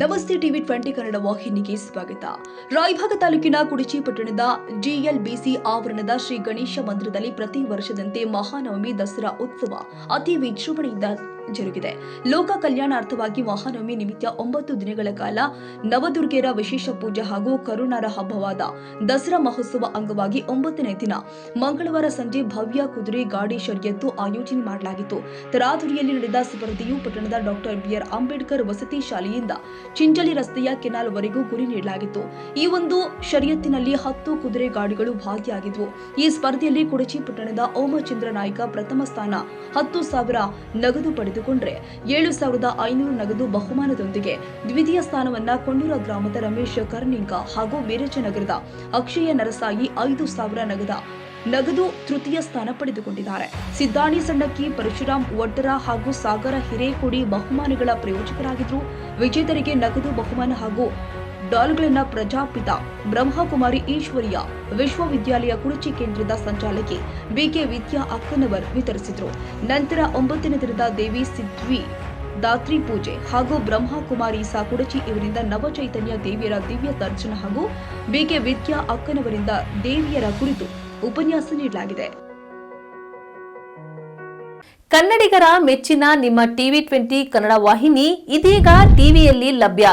ನಮಸ್ತೆ ಟಿವಿ 20 ಕನ್ನಡ ವಾಹಿನಿಗೆ ಸ್ವಾಗತ. ರಾಯಭಾಗ ತಾಲೂಕಿನ ಕುಡಚಿ ಪಟ್ಟಣದ ಜಿಎಲ್ಬಿಸಿ ಆವರಣದ ಶ್ರೀ ಗಣೇಶ ಮಂದಿರದಲ್ಲಿ ಪ್ರತಿ ವರ್ಷದಂತೆ ಮಹಾನವಮಿ ದಸರಾ ಉತ್ಸವ ಅತಿ ವಿಜೃಂಭಣೆಯಿಂದ ಜರುಗಿದೆ. ಲೋಕ ಕಲ್ಯಾಣಾರ್ಥವಾಗಿ ಮಹಾನವಮಿ ನಿಮಿತ್ತ 9 ದಿನಗಳ ಕಾಲ ನವದುರ್ಗೆಯರ ವಿಶೇಷ ಪೂಜೆ ಹಾಗೂ ಕರುಣಾರ ಹಬ್ಬವಾದ ದಸರಾ ಮಹೋತ್ಸವ ಅಂಗವಾಗಿ 9ನೇ ದಿನ ಮಂಗಳವಾರ ಸಂಜೆ ಭವ್ಯ ಕುದುರೆ ಗಾಡಿ ಶರ್ಯತ್ತು ಆಯೋಜನೆ ಮಾಡಲಾಗಿತ್ತು. ತರಾತುರಿಯಲ್ಲಿ ನಡೆದ ಸ್ಪರ್ಧೆಯು ಪಟ್ಟಣದ ಡಾಕ್ಟರ್ ಬಿ.ಆರ್. ಅಂಬೇಡ್ಕರ್ ವಸತಿ ಶಾಲೆಯಿಂದ ಚಿಂಚಲಿ ರಸ್ತೆಯ ಕೆನಾಲ್ ವರೆಗೂ ಗುರಿ ನೀಡಲಾಗಿತ್ತು. ಈ ಒಂದು ಶರ್ಯತ್ತಿನಲ್ಲಿ 10 ಕುದುರೆ ಗಾಡಿಗಳು ಭಾಗಿಯಾಗಿದ್ವು. ಈ ಸ್ಪರ್ಧೆಯಲ್ಲಿ ಕುಡಚಿ ಪಟ್ಟಣದ ಓಮಚಂದ್ರ ನಾಯ್ಕ ಪ್ರಥಮ ಸ್ಥಾನ 10,000 ನಗದು ಪಡೆದುಕೊಂಡ್ರೆ 7,500 ನಗದು ಬಹುಮಾನದೊಂದಿಗೆ ದ್ವಿತೀಯ ಸ್ಥಾನವನ್ನ ಕೊಂಡೂರ ಗ್ರಾಮದ ರಮೇಶ್ ಕರ್ನಿಂಗ ಹಾಗೂ ವೀರಜನಗರದ ಅಕ್ಷಯ ನರಸಾಯಿ 5,000 ನಗದು ತೃತೀಯ ಸ್ಥಾನ ಪಡೆದುಕೊಂಡಿದ್ದಾರೆ. ಸಿದ್ದಾಣಿ ಸಣ್ಣಕ್ಕಿ, ಪರಶುರಾಮ್ ಒಡ್ಡರ ಹಾಗೂ ಸಾಗರ ಹಿರೇಕೊಡಿ ಬಹುಮಾನಗಳ ಪ್ರಯೋಜಕರಾಗಿದ್ರು. ವಿಜೇತರಿಗೆ ನಗದು ಬಹುಮಾನ ಹಾಗೂ ಡಾಲ್ಗಳನ್ನ ಪ್ರಜಾಪಿತ ಬ್ರಹ್ಮಕುಮಾರಿ ಈಶ್ವರಿಯ ವಿಶ್ವವಿದ್ಯಾಲಯ ಕುಡಚಿ ಕೇಂದ್ರದ ಸಂಚಾಲಕಿ ಬಿಕೆ ವಿದ್ಯಾ ಅಕ್ಕನವರ್ ವಿತರಿಸಿದ್ರು. ನಂತರ 9ನೇ ದಿನದ ದೇವಿ ಸಿದ್ವಿ ದಾತ್ರಿ ಪೂಜೆ ಹಾಗೂ ಬ್ರಹ್ಮಕುಮಾರಿ ಕುಡಚಿ ಇವರಿಂದ ನವಚೈತನ್ಯ ದೇವಿಯರ ದಿವ್ಯ ದರ್ಶನ ಹಾಗೂ ಬಿಕೆ ವಿದ್ಯಾ ಅಕ್ಕನವರಿಂದ ದೇವಿಯರ ಕುರಿತು ಉಪನ್ಯಾಸ ನೀಡಲಾಗಿದೆ. ಕನ್ನಡಿಗರ ಮೆಚ್ಚಿನ ನಿಮ್ಮ ಟಿವಿ 20 ಕನ್ನಡ ವಾಹಿನಿ ಇದೀಗ ಟಿವಿಯಲ್ಲಿ ಲಭ್ಯ.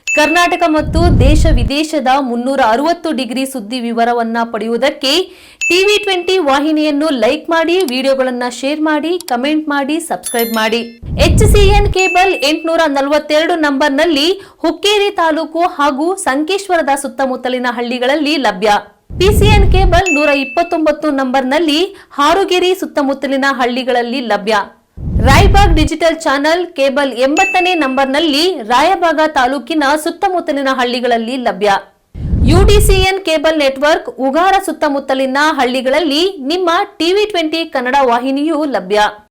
ಕರ್ನಾಟಕ ಮತ್ತು ದೇಶ ವಿದೇಶದ 360 ಡಿಗ್ರಿ ಸುದ್ದಿ ವಿವರವನ್ನ ಪಡೆಯುವುದಕ್ಕೆ ಟಿವಿ 20 ವಾಹಿನಿಯನ್ನು ಲೈಕ್ ಮಾಡಿ, ವಿಡಿಯೋಗಳನ್ನು ಶೇರ್ ಮಾಡಿ, ಕಮೆಂಟ್ ಮಾಡಿ, ಸಬ್ಸ್ಕ್ರೈಬ್ ಮಾಡಿ. HCN ಕೇಬಲ್ 842 ನಂಬರ್ನಲ್ಲಿ ಹುಕ್ಕೇರಿ ತಾಲೂಕು ಹಾಗೂ ಸಂಕೇಶ್ವರದ ಸುತ್ತಮುತ್ತಲಿನ ಹಳ್ಳಿಗಳಲ್ಲಿ ಲಭ್ಯ. PCN ಕೇಬಲ್ 129 ನಂಬರ್ನಲ್ಲಿ ಹಾರುಗೆರೆ ಸುತ್ತಮುತ್ತಲಿನ ಹಳ್ಳಿಗಳಲ್ಲಿ ಲಭ್ಯ. ರಾಯಬಾಗ್ ಡಿಜಿಟಲ್ ಚಾನೆಲ್ ಕೇಬಲ್ 80ನೇ ನಂಬರ್ನಲ್ಲಿ ರಾಯಬಾಗ ತಾಲೂಕಿನ ಸುತ್ತಮುತ್ತಲಿನ ಹಳ್ಳಿಗಳಲ್ಲಿ ಲಭ್ಯ. UDCN ಕೇಬಲ್ ನೆಟ್ವರ್ಕ್ ಉಗಾರ ಸುತ್ತಮುತ್ತಲಿನ ಹಳ್ಳಿಗಳಲ್ಲಿ ನಿಮ್ಮ ಟಿವಿ 20 ಕನ್ನಡ ವಾಹಿನಿಯೂ ಲಭ್ಯ.